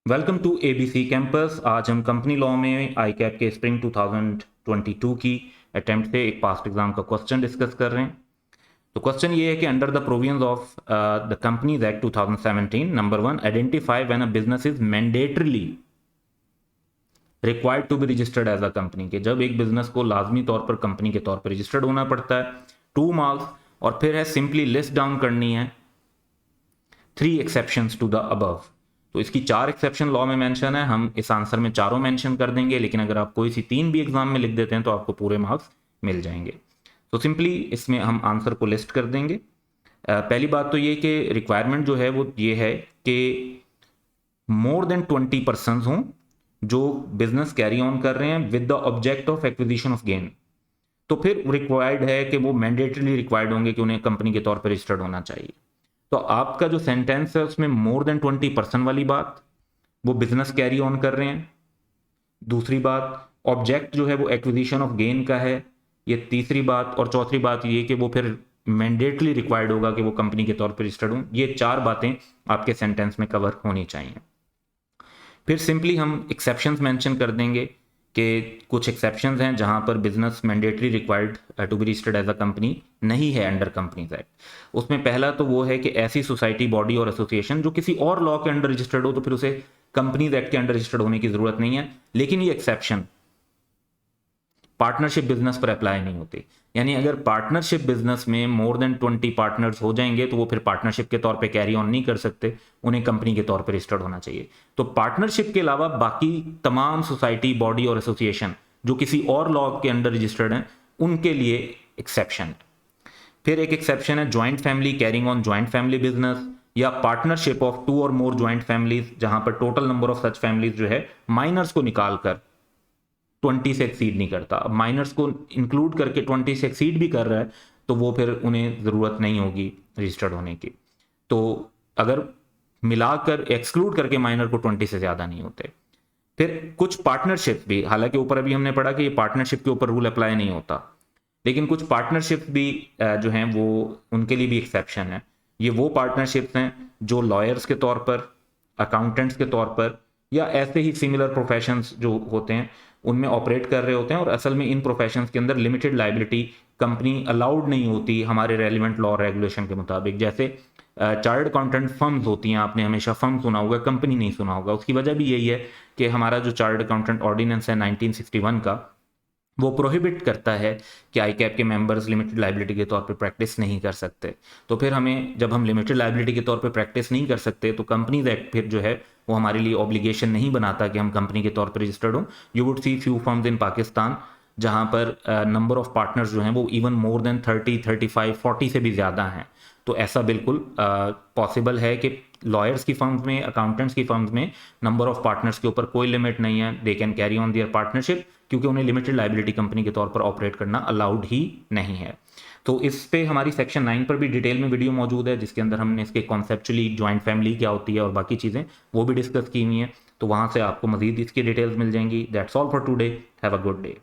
Welcome to ABC campus. आज हम company law में आई कैप के स्प्रिंग 2022 की अटेम्प्ट से एक पास्ट एग्जाम का क्वेश्चन डिस्कस कर रहे हैं। तो क्वेश्चन ये है कि under the provisions of the companies act 2017 number 1 identify when a business is mandatorily required to be registered as a company, के जब एक बिजनेस को लाजमी तौर पर कंपनी के तौर पर रजिस्टर्ड होना पड़ता है। 2 मार्क्स। और फिर है सिंपली लिस्ट डाउन करनी है 3 एक्सेप्शंस टू द अबव। तो इसकी 4 एक्सेप्शन लॉ में मेंशन है, हम इस आंसर में चारों मेंशन कर देंगे, लेकिन अगर आप कोई सी 3 भी एग्जाम में लिख देते हैं तो आपको पूरे मार्क्स मिल जाएंगे। तो सिंपली इसमें हम आंसर को लिस्ट कर देंगे। पहली बात तो ये कि रिक्वायरमेंट जो है वो ये है कि मोर देन 20 पर्सन हों जो बिजनेस कैरी ऑन कर रहे हैं with the object of acquisition of gain. तो फिर रिक्वायर्ड है कि वो मैंडेटरीली रिक्वायर्ड होंगे कि उन्हें कंपनी के तौर पर रजिस्टर्ड होना चाहिए। तो आपका जो सेंटेंस है उसमें मोर देन 20% वाली बात, वो बिजनेस कैरी ऑन कर रहे हैं। दूसरी बात, ऑब्जेक्ट जो है वो एक्विजिशन ऑफ गेन का है, ये तीसरी बात। और चौथी बात ये कि वो फिर मैंडेटली रिक्वायर्ड होगा कि वो कंपनी के तौर पर रजिस्टर्ड हों। ये 4 बातें आपके सेंटेंस में कवर होनी चाहिए। फिर सिंपली हम एक्सेप्शंस मेंशन कर देंगे कि कुछ एक्सेप्शंस हैं जहां पर business mandatory required to be registered as a company नहीं है अंडर कंपनीज एक्ट। उसमें पहला तो वो है कि ऐसी सोसाइटी, बॉडी और एसोसिएशन जो किसी और लॉ के अंडर रजिस्टर्ड हो तो फिर उसे कंपनीज एक्ट के अंडर रजिस्टर्ड होने की जरूरत नहीं है। लेकिन ये एक्सेप्शन पार्टनरशिप बिजनेस पर अप्लाई नहीं होती। यानी अगर पार्टनरशिप बिजनेस में मोर देन 20 पार्टनर्स हो जाएंगे तो वो फिर पार्टनरशिप के तौर पे कैरी ऑन नहीं कर सकते, उन्हें कंपनी के तौर पे रजिस्टर्ड होना चाहिए। तो पार्टनरशिप के अलावा बाकी तमाम सोसाइटी, बॉडी और एसोसिएशन जो किसी और लॉ के अंडर रजिस्टर्ड हैं उनके लिए एक्सेप्शन। फिर एक एक्सेप्शन है joint family carrying on joint family business, या पार्टनरशिप ऑफ 2 और मोर ज्वाइंट फैमिलीज जहां पर total number of such families जो है माइनर्स को निकालकर 20 से एक्सीड नहीं करता। अब माइनर्स को इंक्लूड करके 20 से एक्सीड भी कर रहा है तो वो फिर उन्हें ज़रूरत नहीं होगी रजिस्टर्ड होने की। तो अगर मिलाकर एक्सक्लूड करके माइनर को 20 से ज़्यादा नहीं होते। फिर कुछ पार्टनरशिप भी, हालांकि ऊपर अभी हमने पढ़ा कि ये पार्टनरशिप के ऊपर रूल अप्लाई नहीं होता, लेकिन कुछ पार्टनरशिप भी जो हैं वो उनके लिए भी एक्सेप्शन है। ये वो पार्टनरशिप्स हैं जो लॉयर्स के तौर पर, अकाउंटेंट्स के तौर पर, या ऐसे ही सिमिलर प्रोफेशंस जो होते हैं उनमें ऑपरेट कर रहे होते हैं। और असल में इन प्रोफेशंस के अंदर लिमिटेड लाइबिलिटी कंपनी अलाउड नहीं होती हमारे रेलिवेंट लॉ रेगुलेशन के मुताबिक। जैसे चार्टर्ड अकाउंटेंट फर्म्स होती हैं, आपने हमेशा फर्म सुना होगा, कंपनी नहीं सुना होगा। उसकी वजह भी यही है कि हमारा जो चार्टर्ड अकाउंटेंट ऑर्डिनेंस है 1961 का, वो प्रोहिबिट करता है कि आई कैप के मेंबर्स लिमिटेड लाइबिलिटी के तौर पे प्रैक्टिस नहीं कर सकते। तो फिर हमें, जब हम लिमिटेड लाइबिलिटी के तौर पे प्रैक्टिस नहीं कर सकते तो कंपनीज एक्ट फिर जो है वो हमारे लिए ऑब्लिगेशन नहीं बनाता कि हम कंपनी के तौर पर रजिस्टर्ड हों। You would see few firms इन पाकिस्तान जहां पर नंबर ऑफ पार्टनर्स जो हैं वो इवन मोर देन 30, 35, 40 से भी ज़्यादा हैं। तो ऐसा बिल्कुल पॉसिबल है कि लॉयर्स की फर्म्स में, अकाउंटेंट्स की फर्म्स में नंबर ऑफ पार्टनर्स के ऊपर कोई लिमिट नहीं है, they can carry on their partnership, क्योंकि उन्हें लिमिटेड लाइबिलिटी कंपनी के तौर पर ऑपरेट करना अलाउड ही नहीं है। तो इस पे हमारी सेक्शन 9 पर भी डिटेल में वीडियो मौजूद है जिसके अंदर हमने इसके कॉन्सेप्चुअली ज्वाइंट फैमिली क्या होती है और बाकी चीज़ें वो भी डिस्कस की हुई हैं। तो वहाँ से आपको मजीद इसकी डिटेल्स मिल जाएंगी। That's all for today, have a good day.